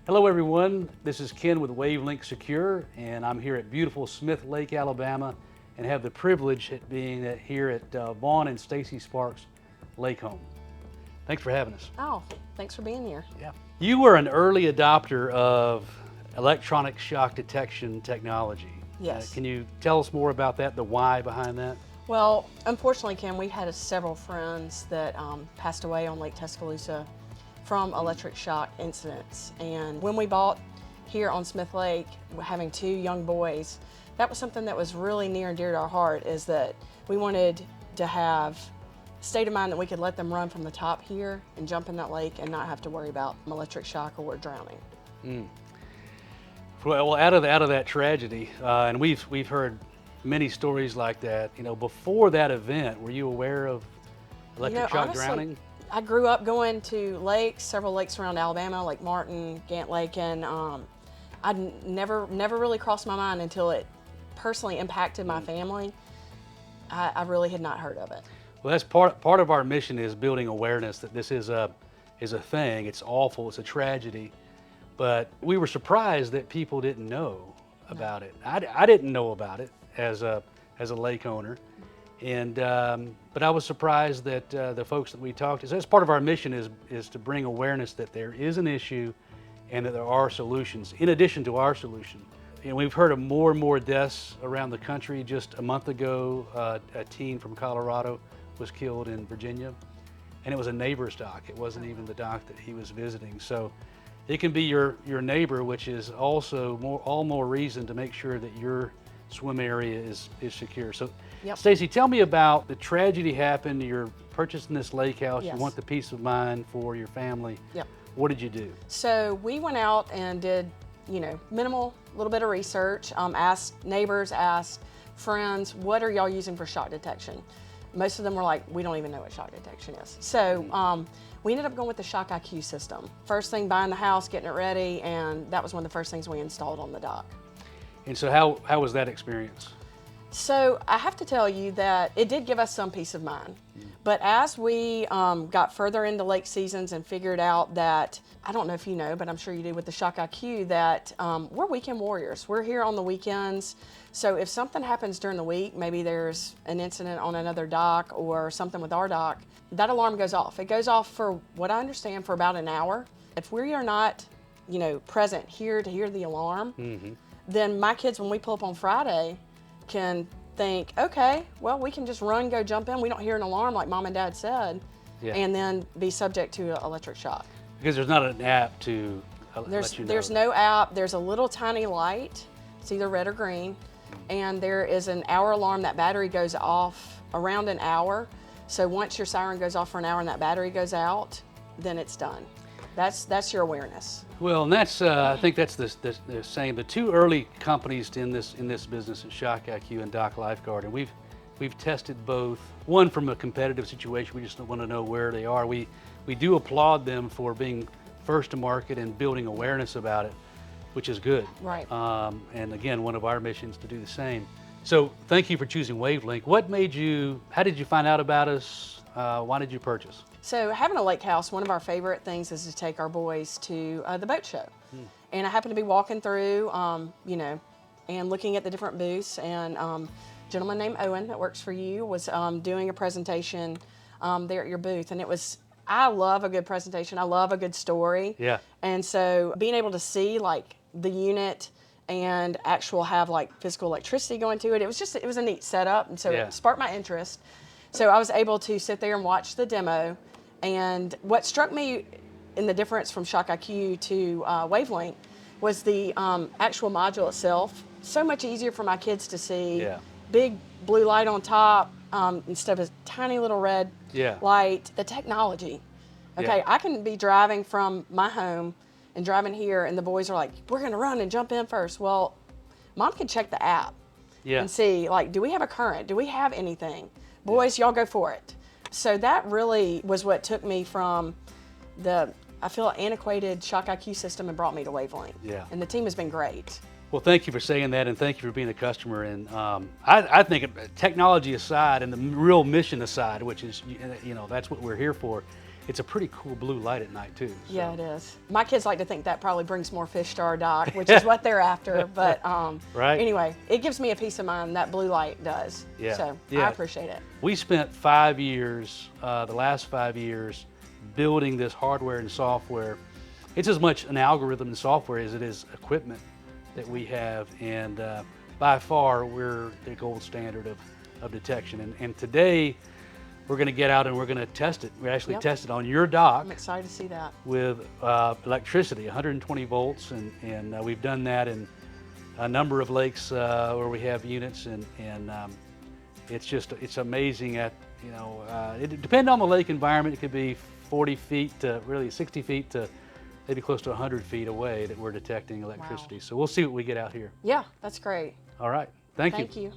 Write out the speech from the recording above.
Hello everyone, this is Ken with WaveLink Secure, and I'm here at beautiful Smith Lake, Alabama, and have the privilege of being here at Vaughn and Stacy Sparks Lake Home. Thanks for having us. Oh, thanks for being here. Yeah. You were an early adopter of electronic shock detection technology. Yes. Can you tell us more about that, the why behind that? Well, unfortunately, Ken, we had several friends that passed away on Lake Tuscaloosa from electric shock incidents. And when we bought here on Smith Lake, having two young boys, that was something that was really near and dear to our heart, is that we wanted to have state of mind that we could let them run from the top here and jump in that lake and not have to worry about electric shock or drowning. Well, out of that tragedy, and we've heard many stories like that. You know, before that event, were you aware of electric shock honestly, drowning? I grew up going to lakes, several lakes around Alabama, like Martin, Gant Lake, and I'd never really crossed my mind until it personally impacted my family. I really had not heard of it. Well, that's part of our mission, is building awareness that this is a thing. It's awful. It's a tragedy, but we were surprised that people didn't know about it. I didn't know about it as a lake owner, and but I was surprised that the folks that we talked to. So that's part of our mission, is to bring awareness that there is an issue and that there are solutions in addition to our solution. You know, we've heard of more and more deaths around the country. Just a month ago, a teen from Colorado was killed in Virginia, and it was a neighbor's dock. It wasn't even the dock that he was visiting. So it can be your neighbor, which is also all more reason to make sure that your swim area is secure. So, Yep. Stacy, tell me about the tragedy happened. You're purchasing this lake house. Yes. You want the peace of mind for your family. Yep. What did you do? So we went out and did, minimal, little bit of research, asked neighbors, asked friends, what are y'all using for shock detection? Most of them were like, we don't even know what shock detection is. So we ended up going with the Shock IQ system. First thing, buying the house, getting it ready, and that was one of the first things we installed on the dock. And so how was that experience? So I have to tell you that it did give us some peace of mind. But as we got further into lake seasons and figured out that, I don't know if you know, but I'm sure you do with the Shock IQ, that we're weekend warriors. We're here on the weekends. So if something happens during the week, maybe there's an incident on another dock or something with our dock, that alarm goes off. It goes off, for what I understand, for about an hour. If we are not, present here to hear the alarm, then my kids, when we pull up on Friday, can think, okay, well, we can just run, go jump in. We don't hear an alarm like mom and dad said, Yeah. and then be subject to electric shock. Because there's not an app to let you know. There's no app. There's a little tiny light. It's either red or green. And there is an hour alarm. That battery goes off around an hour. So once your siren goes off for an hour and that battery goes out, then it's done. That's your awareness. Well, and that's I think that's the saying. The two early companies in this business is Shock IQ and Dock Lifeguard, and we've tested both. One from a competitive situation. We just want to know where they are. We do applaud them for being first to market and building awareness about it, which is good. Right. And again, one of our missions to do the same. So thank you for choosing WaveLink. How did you find out about us? Why did you purchase? So having a lake house, one of our favorite things is to take our boys to the boat show. And I happened to be walking through, and looking at the different booths, and a gentleman named Owen that works for you was doing a presentation there at your booth. And I love a good presentation. I love a good story. Yeah. And so being able to see like the unit and have like physical electricity going to it, it was a neat setup. And so Yeah. it sparked my interest. So I was able to sit there and watch the demo. And what struck me in the difference from Shock IQ to WaveLink was the actual module itself. So much easier for my kids to see. Yeah. Big blue light on top instead of a tiny little red light. The technology. Okay, Yeah. I can be driving from my home and driving here, and the boys are like, we're going to run and jump in first. Well, mom can check the app and see, like, do we have a current? Do we have anything? Boys, y'all go for it. So that really was what took me from I feel, antiquated Shock IQ system and brought me to WaveLink. Yeah. And the team has been great. Well, thank you for saying that, and thank you for being a customer. And I think technology aside and the real mission aside, which is, that's what we're here for, it's a pretty cool blue light at night too. So. Yeah, it is. My kids like to think that probably brings more fish to our dock, which is what they're after. But right. Anyway, it gives me a peace of mind, that blue light does. Yeah. So Yeah. I appreciate it. We spent 5 years, the last 5 years, building this hardware and software. It's as much an algorithm and software as it is equipment that we have, and by far we're the gold standard of detection. And today we're going to get out and we're going to test it. We actually test it on your dock. I'm excited to see that. With electricity, 120 volts, and we've done that in a number of lakes where we have units, and it's amazing. At it depends on the lake environment. It could be 40 feet to really 60 feet to maybe close to 100 feet away that we're detecting electricity. Wow. So we'll see what we get out here. Yeah, that's great. All right, thank you. Thank you.